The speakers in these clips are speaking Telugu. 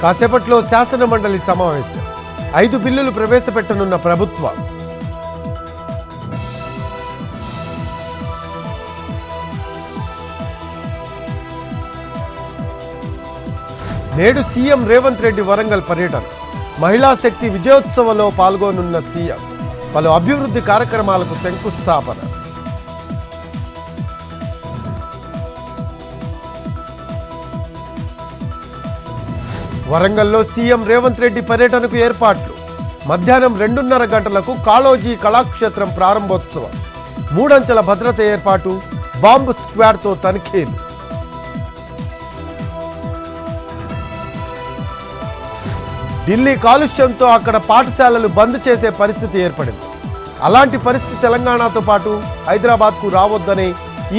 కాసేపట్లో శాసన మండలి సమావేశం 5 బిల్లులు ప్రవేశపెట్టనున్న ప్రభుత్వం. నేడు సీఎం రేవంత్ రెడ్డి వరంగల్ పర్యటన. మహిళా శక్తి విజయోత్సవంలో పాల్గొనున్న సీఎం. పలు అభివృద్ధి కార్యక్రమాలకు శంకుస్థాపన. వరంగల్లో సీఎం రేవంత్ రెడ్డి పర్యటనకు ఏర్పాట్లు. మధ్యాహ్నం 2:30 గంటలకు కాళోజీ కళాక్షేత్రం ప్రారంభోత్సవం. 3 అంచెల భద్రత ఏర్పాటు. బాంబు స్క్వాడ్తో తనిఖీలు. ఢిల్లీ కాలుష్యంతో అక్కడ పాఠశాలలు బంద్ చేసే పరిస్థితి ఏర్పడింది. అలాంటి పరిస్థితి తెలంగాణతో పాటు హైదరాబాద్కు రావద్దని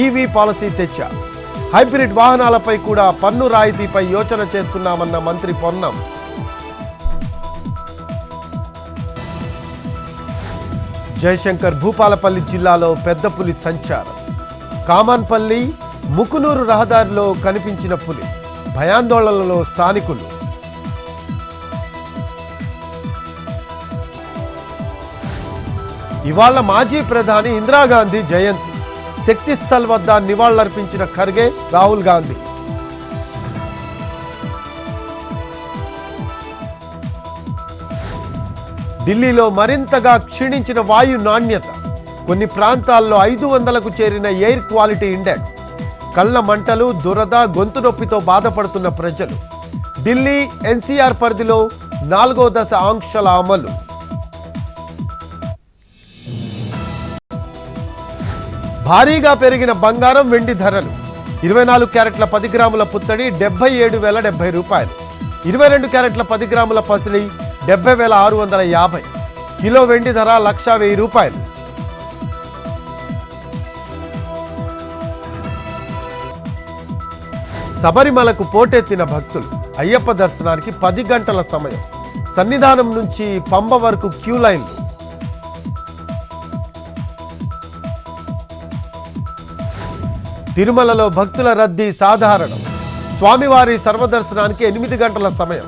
ఈవీ పాలసీ తెచ్చారు. హైబ్రిడ్ వాహనాలపై కూడా పన్ను రాయితీపై యోచన చేస్తున్నామన్న మంత్రి పొన్నం. జయశంకర్ భూపాలపల్లి జిల్లాలో పెద్ద పులి సంచారం. కామాన్పల్లి ముకునూరు రహదారిలో కనిపించిన పులి. భయాందోళనలో స్థానికులు. ఇవాళ మాజీ ప్రధాని ఇందిరాగాంధీ జయంతి. శక్తి స్థల్ వద్ద నివాళులర్పించిన ఖర్గే, రాహుల్ గాంధీ. ఢిల్లీలో మరింతగా క్షీణించిన వాయు నాణ్యత. కొన్ని ప్రాంతాల్లో 500కు చేరిన ఎయిర్ క్వాలిటీ ఇండెక్స్. కళ్ళ మంటలు, దురద, గొంతు నొప్పితో బాధపడుతున్న ప్రజలు. ఢిల్లీ ఎన్సీఆర్ పరిధిలో 4వ దశ ఆంక్షల అమలు. భారీగా పెరిగిన బంగారం, వెండి ధరలు. 24 క్యారెట్ల 10 గ్రాముల పుత్తడి 77,070 రూపాయలు. 22 క్యారెట్ల 10 గ్రాముల పసిడి 70,650. కిలో వెండి ధర 1,10,000 రూపాయలు. శబరిమలకు పోటెత్తిన భక్తులు. అయ్యప్ప దర్శనానికి 10 గంటల సమయం. సన్నిధానం నుంచి పంబ వరకు క్యూ లైన్లు. తిరుమలలో భక్తుల రద్దీ సాధారణం. స్వామివారి సర్వదర్శనానికి 8 గంటల సమయం.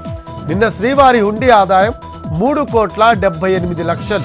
నిన్న శ్రీవారి హుండీ ఆదాయం 3,78,00,000.